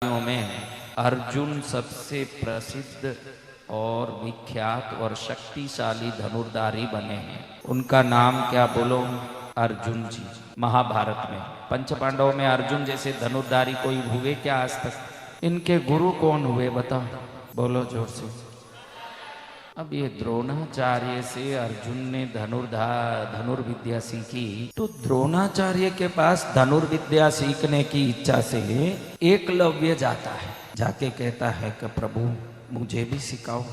में अर्जुन सबसे प्रसिद्ध और विख्यात और शक्तिशाली धनुर्धारी बने हैं। उनका नाम क्या बोलो? अर्जुन जी। महाभारत में पंच पांडवों में अर्जुन जैसे धनुर्धारी कोई हुए क्या आज तक? इनके गुरु कौन हुए बताओ? बोलो जोर से। अब ये द्रोणाचार्य से अर्जुन ने धनुर्विद्या सीखी, तो द्रोणाचार्य के पास धनुर्विद्या सीखने की इच्छा से एकलव्य जाता है, जाके कहता है कि प्रभु मुझे भी सिखाओ,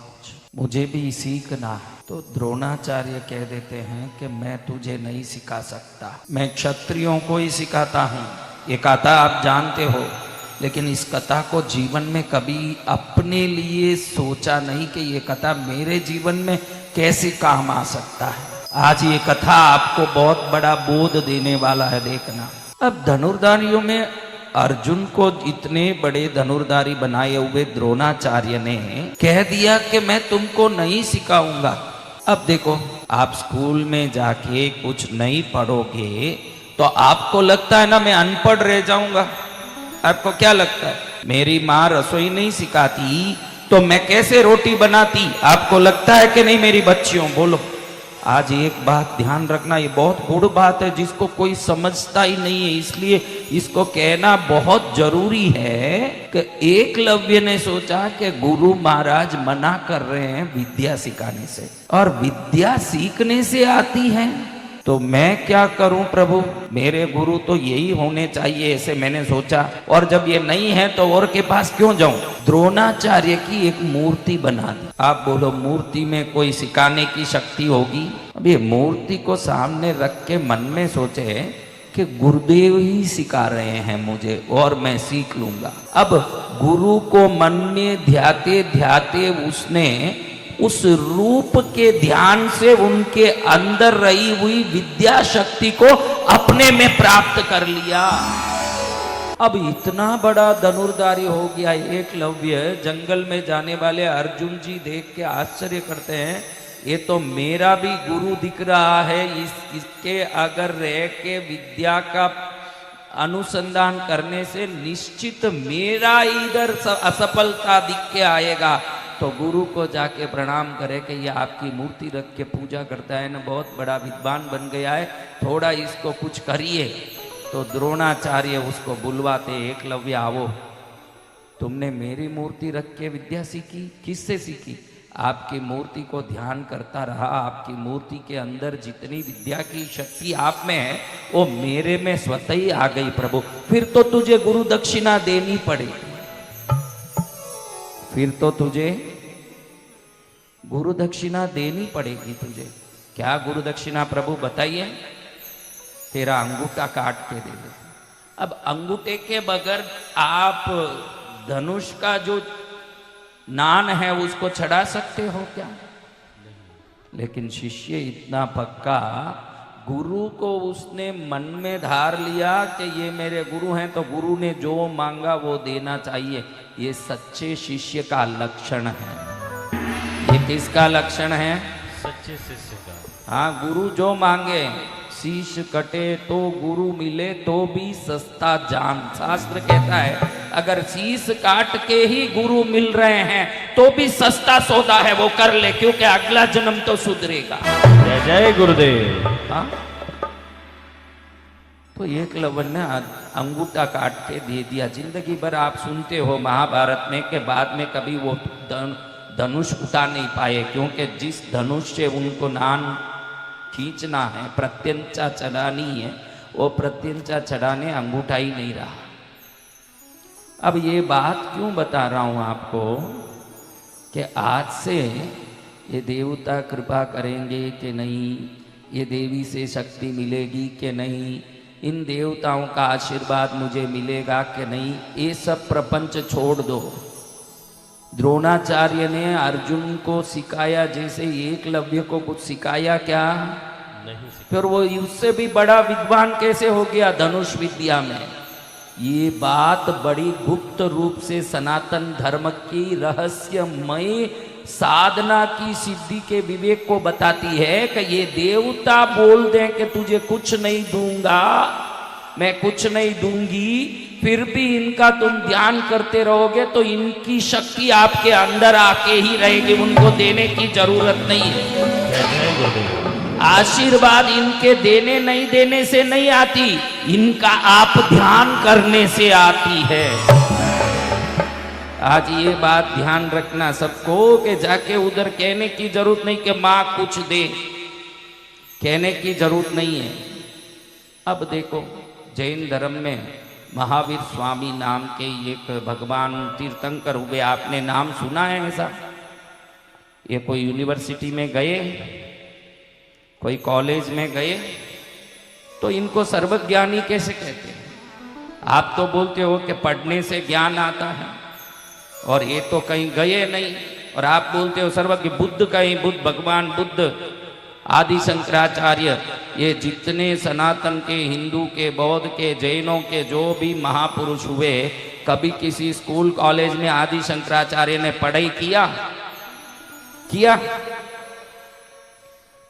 मुझे भी सीखना है। तो द्रोणाचार्य कह देते हैं कि मैं तुझे नहीं सिखा सकता, मैं क्षत्रियों को ही सिखाता हूँ। ये कथा आप जानते हो, लेकिन इस कथा को जीवन में कभी अपने लिए सोचा नहीं कि ये कथा मेरे जीवन में कैसे काम आ सकता है। आज ये कथा आपको बहुत बड़ा बोध देने वाला है, देखना। अब धनुर्धारियों में अर्जुन को इतने बड़े धनुर्धारी बनाए हुए द्रोणाचार्य ने कह दिया कि मैं तुमको नहीं सिखाऊंगा। अब देखो, आप स्कूल में जाके कुछ नहीं पढ़ोगे तो आपको लगता है ना मैं अनपढ़ रह जाऊंगा। आपको क्या लगता है? मेरी माँ रसोई नहीं सिखाती तो मैं कैसे रोटी बनाती? आपको लगता है कि नहीं मेरी बच्चियों? बोलो। आज एक बात ध्यान रखना, ये बहुत बड़ी बात है जिसको कोई समझता ही नहीं है, इसलिए इसको कहना बहुत जरूरी है कि एकलव्य ने सोचा कि गुरु महाराज मना कर रहे हैं विद्या सिखाने से, और विद्या सीखने से आती है, तो मैं क्या करूं प्रभु? मेरे गुरु तो यही होने चाहिए, ऐसे मैंने सोचा। और जब ये नहीं है तो और के पास क्यों जाऊं? द्रोणाचार्य की एक मूर्ति बना दी। आप बोलो, मूर्ति में कोई सिखाने की शक्ति होगी? अब ये मूर्ति को सामने रख के मन में सोचे कि गुरुदेव ही सिखा रहे हैं मुझे और मैं सीख लूंगा। अब गुरु को मन में ध्याते ध्याते उसने उस रूप के ध्यान से उनके अंदर रही हुई विद्या शक्ति को अपने में प्राप्त कर लिया। अब इतना बड़ा धनुर्धारी हो गया एकलव्य। जंगल में जाने वाले अर्जुन जी देख के आश्चर्य करते हैं, ये तो मेरा भी गुरु दिख रहा है, इसके अगर रह के विद्या का अनुसंधान करने से निश्चित मेरा इधर असफलता दिख के आएगा। तो गुरु को जाके प्रणाम करे कि ये आपकी मूर्ति रख के पूजा करता है ना, बहुत बड़ा विद्वान बन गया है, थोड़ा इसको कुछ करिए। तो द्रोणाचार्य उसको बुलवाते, एकलव्य आओ, तुमने मेरी मूर्ति रख के विद्या सीखी? किससे सीखी? आपकी मूर्ति को ध्यान करता रहा, आपकी मूर्ति के अंदर जितनी विद्या की शक्ति आप में है वो मेरे में स्वतः ही आ गई प्रभु। फिर तो तुझे गुरु दक्षिणा देनी पड़ेगी, फिर तो तुझे गुरु दक्षिणा देनी पड़ेगी तुझे। क्या गुरु दक्षिणा प्रभु बताइए? तेरा अंगूठा काट के दे दे। अब अंगूठे के बगैर आप धनुष का जो नान है उसको चढ़ा सकते हो क्या? लेकिन शिष्य इतना पक्का, गुरु को उसने मन में धार लिया कि ये मेरे गुरु हैं, तो गुरु ने जो मांगा वो देना चाहिए। ये सच्चे शिष्य का लक्षण है। ये किसका लक्षण है? सच्चे शिष्य का। हाँ, गुरु जो मांगे, शीश कटे तो गुरु मिले तो भी सस्ता जान। शास्त्र कहता है अगर शीश काट के ही गुरु मिल रहे हैं तो भी सस्ता सौदा है, वो कर ले, क्योंकि अगला जन्म तो सुधरेगा। जय जय गुरुदेव। हाँ, तो एकलव्य ने अंगूठा काट के दे दिया। जिंदगी भर आप सुनते हो महाभारत में कि बाद में कभी वो धनुष उठा नहीं पाए, क्योंकि जिस धनुष से उनको नान खींचना है, प्रत्यंचा चढ़ानी है, वो प्रत्यंचा चढ़ाने अंगूठा ही नहीं रहा। अब ये बात क्यों बता रहा हूं आपको कि आज से ये देवता कृपा करेंगे कि नहीं, ये देवी से शक्ति मिलेगी कि नहीं, इन देवताओं का आशीर्वाद मुझे मिलेगा कि नहीं, ये सब प्रपंच छोड़ दो। द्रोणाचार्य ने अर्जुन को सिखाया जैसे एकलव्य को कुछ सिखाया क्या? नहीं। फिर वो उससे भी बड़ा विद्वान कैसे हो गया धनुष विद्या में? ये बात बड़ी गुप्त रूप से सनातन धर्म की रहस्यमय साधना की सिद्धि के विवेक को बताती है कि ये देवता बोल दें कि तुझे कुछ नहीं दूंगा, मैं कुछ नहीं दूंगी, फिर भी इनका तुम ध्यान करते रहोगे तो इनकी शक्ति आपके अंदर आके ही रहेगी, उनको देने की जरूरत नहीं है। जय जय गुरुदेव। आशीर्वाद इनके देने नहीं देने से नहीं आती, इनका आप ध्यान करने से आती है। आज ये बात ध्यान रखना सबको कि जाके उधर कहने की जरूरत नहीं कि माँ कुछ दे, कहने की जरूरत नहीं है। अब देखो जैन धर्म में महावीर स्वामी नाम के एक भगवान तीर्थंकर हुए, आपने नाम सुना है ऐसा? ये कोई यूनिवर्सिटी में गए, कोई कॉलेज में गए, तो इनको सर्वज्ञानी कैसे कहते हैं? आप तो बोलते हो कि पढ़ने से ज्ञान आता है, और ये तो कहीं गए नहीं, और आप बोलते हो सर्वज्ञ। बुद्ध कहीं, बुद्ध भगवान बुद्ध, आदि शंकराचार्य, ये जितने सनातन के, हिंदू के, बौद्ध के, जैनों के जो भी महापुरुष हुए, कभी किसी स्कूल कॉलेज में आदि शंकराचार्य ने पढ़ाई किया?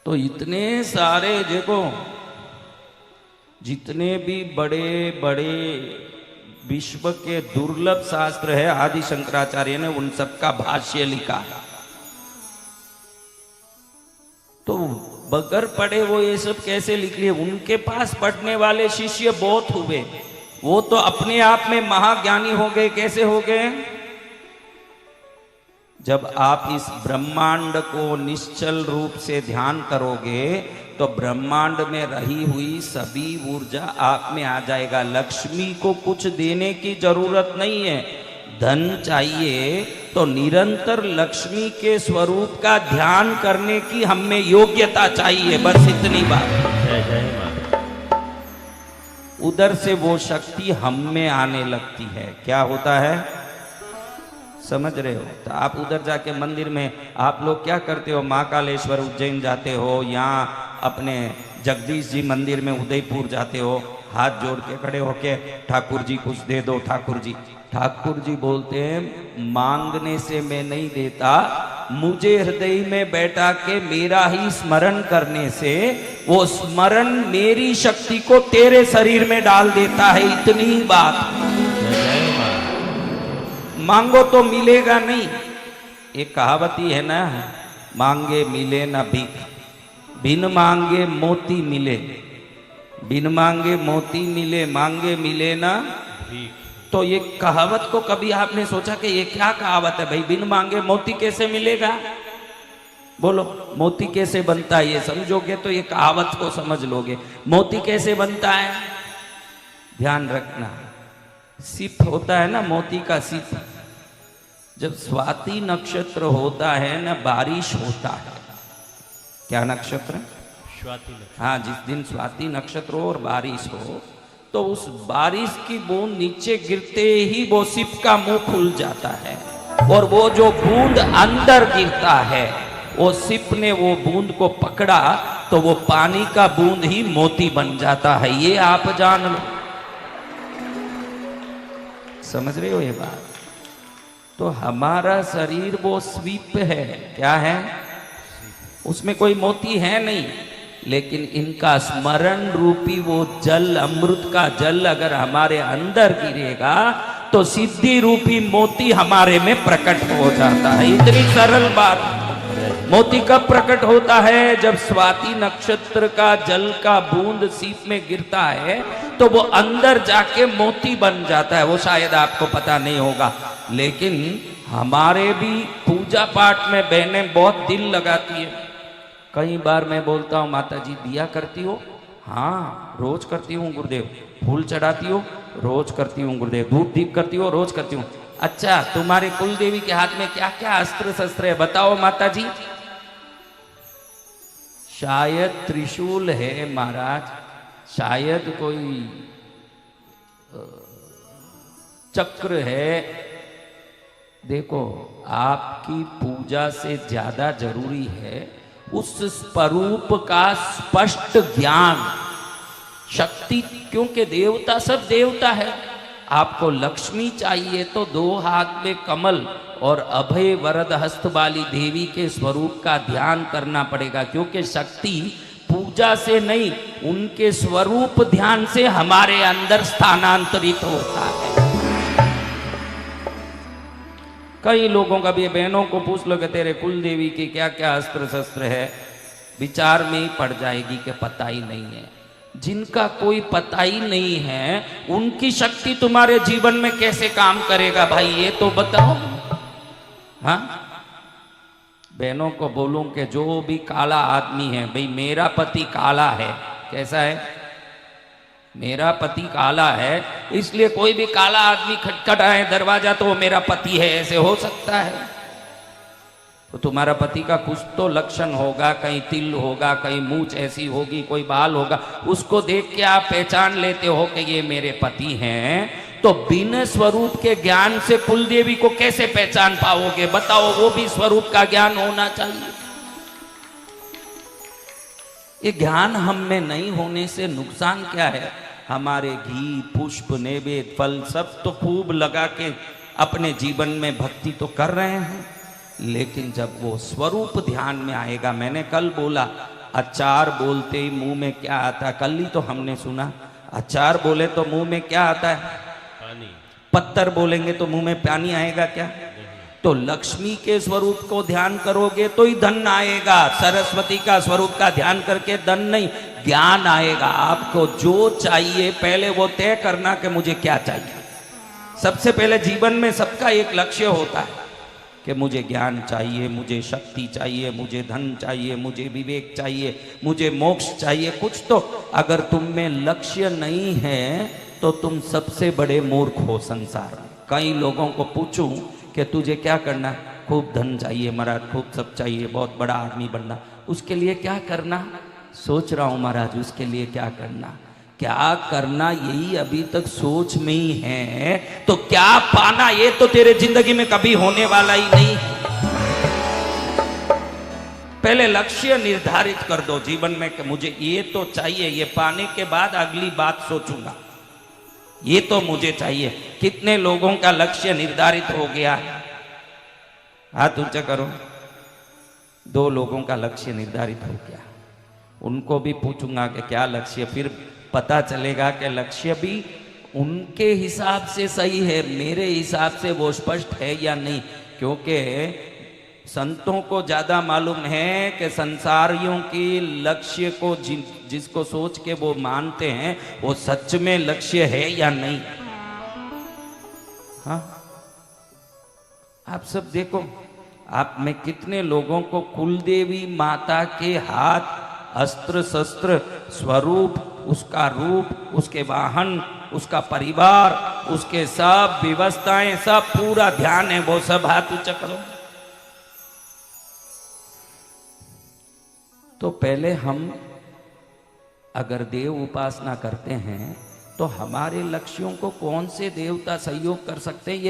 तो इतने सारे देखो, जितने भी बड़े बड़े विश्व के दुर्लभ शास्त्र है, आदि शंकराचार्य ने उन सबका भाष्य लिखा है। तो बगैर पढ़े वो ये सब कैसे लिख लिए? उनके पास पढ़ने वाले शिष्य बहुत हुए, वो तो अपने आप में महाज्ञानी हो गए। कैसे हो गए? जब आप इस ब्रह्मांड को निश्चल रूप से ध्यान करोगे तो ब्रह्मांड में रही हुई सभी ऊर्जा आप में आ जाएगा। लक्ष्मी को कुछ देने की जरूरत नहीं है। धन चाहिए तो निरंतर लक्ष्मी के स्वरूप का ध्यान करने की हम में योग्यता चाहिए, बस इतनी बात। जय जय मां। उधर से वो शक्ति हम में आने लगती है। क्या होता है समझ रहे हो? तो आप उधर जाके मंदिर में आप लोग क्या करते हो? महाकालेश्वर उज्जैन जाते हो, यहाँ अपने जगदीश जी मंदिर में उदयपुर जाते हो, हाथ जोड़ के खड़े होके ठाकुर जी कुछ दे दो। ठाकुर जी बोलते हैं मांगने से मैं नहीं देता, मुझे हृदय में बैठा के मेरा ही स्मरण करने से वो स्मरण मेरी शक्ति को तेरे शरीर में डाल देता है। इतनी ही बात। मांगो तो मिलेगा नहीं। एक कहावती है ना, मांगे मिले ना भीख, बिन मांगे मोती मिले। बिन मांगे मोती मिले, मांगे मिले ना भीख। तो ये कहावत को कभी आपने सोचा कि ये क्या कहावत है भाई? बिन मांगे मोती कैसे मिलेगा? बोलो, मोती कैसे बनता है ये समझोगे तो ये कहावत को समझ लोगे। मोती कैसे बनता है ध्यान रखना। सिप होता है ना, मोती का सिप। जब स्वाति नक्षत्र होता है ना, बारिश होता है। क्या नक्षत्र? स्वाति नक्षत्र। हाँ, जिस दिन स्वाति नक्षत्र हो और बारिश हो तो उस बारिश की बूंद नीचे गिरते ही वो सिप का मुंह खुल जाता है, और वो जो बूंद अंदर गिरता है, वो सिप ने वो बूंद को पकड़ा तो वो पानी का बूंद ही मोती बन जाता है। ये आप जान लो। समझ रहे हो ये बात? तो हमारा शरीर वो स्वीप है। क्या है? उसमें कोई मोती है नहीं, लेकिन इनका स्मरण रूपी वो जल, अमृत का जल अगर हमारे अंदर गिरेगा तो सिद्धि रूपी मोती हमारे में प्रकट हो जाता है। इतनी सरल बात। मोती कब प्रकट होता है? जब स्वाति नक्षत्र का जल का बूंद सीप में गिरता है तो वो अंदर जाके मोती बन जाता है। वो शायद आपको पता नहीं होगा, लेकिन हमारे भी पूजा पाठ में बहनें बहुत दिल लगाती है। कई बार मैं बोलता हूँ माता जी दिया करती हो? हाँ रोज करती हूँ गुरुदेव। फूल चढ़ाती हो? रोज करती हूँ गुरुदेव। धूप दीप करती हो? रोज करती हूँ। अच्छा, तुम्हारे कुल देवी के हाथ में क्या क्या अस्त्र शस्त्र है बताओ माता जी? शायद त्रिशूल है महाराज, शायद कोई चक्र है। देखो, आपकी पूजा से ज्यादा जरूरी है उस स्वरूप का स्पष्ट ज्ञान, शक्ति। क्योंकि देवता सब देवता है। आपको लक्ष्मी चाहिए तो दो हाथ में कमल और अभय वरद हस्त वाली देवी के स्वरूप का ध्यान करना पड़ेगा, क्योंकि शक्ति पूजा से नहीं, उनके स्वरूप ध्यान से हमारे अंदर स्थानांतरित होता है। कई लोगों का भी, बहनों को पूछ लो कि तेरे कुल देवी की क्या क्या अस्त्र शस्त्र है, विचार में ही पड़ जाएगी कि पता ही नहीं है। जिनका कोई पता ही नहीं है, उनकी शक्ति तुम्हारे जीवन में कैसे काम करेगा भाई, ये तो बताओ। हाँ, बहनों को बोलूं कि जो भी काला आदमी है, भाई मेरा पति काला है, कैसा है, मेरा पति काला है, इसलिए कोई भी काला आदमी खटखटाए दरवाजा तो वो मेरा पति है, ऐसे हो सकता है? तो तुम्हारा पति का कुछ तो लक्षण होगा, कहीं तिल होगा, कहीं मूंछ ऐसी होगी, कोई बाल होगा, उसको देख के आप पहचान लेते हो कि ये मेरे पति हैं। तो बिना स्वरूप के ज्ञान से कुल देवी को कैसे पहचान पाओगे बताओ? वो भी स्वरूप का ज्ञान होना चाहिए। ये ज्ञान हम में नहीं होने से नुकसान क्या है? हमारे घी, पुष्प, नैवेद्य, फल सब तो खूब लगा के अपने जीवन में भक्ति तो कर रहे हैं, लेकिन जब वो स्वरूप ध्यान में आएगा, मैंने कल बोला अचार बोलते ही मुंह में क्या आता है? कल ही तो हमने सुना, अचार बोले तो मुंह में क्या आता है? पानी। पत्थर बोलेंगे तो मुंह में पानी आएगा क्या? तो लक्ष्मी के स्वरूप को ध्यान करोगे तो ही धन आएगा। सरस्वती का स्वरूप का ध्यान करके धन नहीं, ज्ञान आएगा। आपको जो चाहिए पहले वो तय करना कि मुझे क्या चाहिए। सबसे पहले जीवन में सबका एक लक्ष्य होता है कि मुझे ज्ञान चाहिए, मुझे शक्ति चाहिए, मुझे धन चाहिए, मुझे विवेक चाहिए, मुझे मोक्ष चाहिए, कुछ तो। अगर तुम में लक्ष्य नहीं है तो तुम सबसे बड़े मूर्ख हो संसार में। कई लोगों को पूछूं कि तुझे क्या करना? खूब धन चाहिए महाराज, खूब सब चाहिए, बहुत बड़ा आदमी बनना। उसके लिए क्या करना? सोच रहा हूं महाराज, उसके लिए क्या करना, क्या करना, यही अभी तक सोच में ही है। तो क्या पाना, ये तो तेरे जिंदगी में कभी होने वाला ही नहीं है। पहले लक्ष्य निर्धारित कर दो जीवन में कि मुझे ये तो चाहिए, ये पाने के बाद अगली बात सोचूंगा, ये तो मुझे चाहिए। कितने लोगों का लक्ष्य निर्धारित हो गया? हाथ ऊंचा करो। 2 लोगों का लक्ष्य निर्धारित हो गया। उनको भी पूछूंगा कि क्या लक्ष्य, फिर पता चलेगा कि लक्ष्य भी उनके हिसाब से सही है, मेरे हिसाब से वो स्पष्ट है या नहीं। क्योंकि संतों को ज्यादा मालूम है कि संसारियों के लक्ष्य को जिसको सोच के वो मानते हैं वो सच में लक्ष्य है या नहीं। हाँ, आप सब देखो, आप में कितने लोगों को कुलदेवी माता के हाथ, अस्त्र शस्त्र, स्वरूप, उसका रूप, उसके वाहन, उसका परिवार, उसके सब व्यवस्थाएं, सब पूरा ध्यान है? वो सब हाथ ऊंचा करो। तो पहले हम अगर देव उपासना करते हैं तो हमारे लक्ष्यों को कौन से देवता सहयोग कर सकते हैं, ये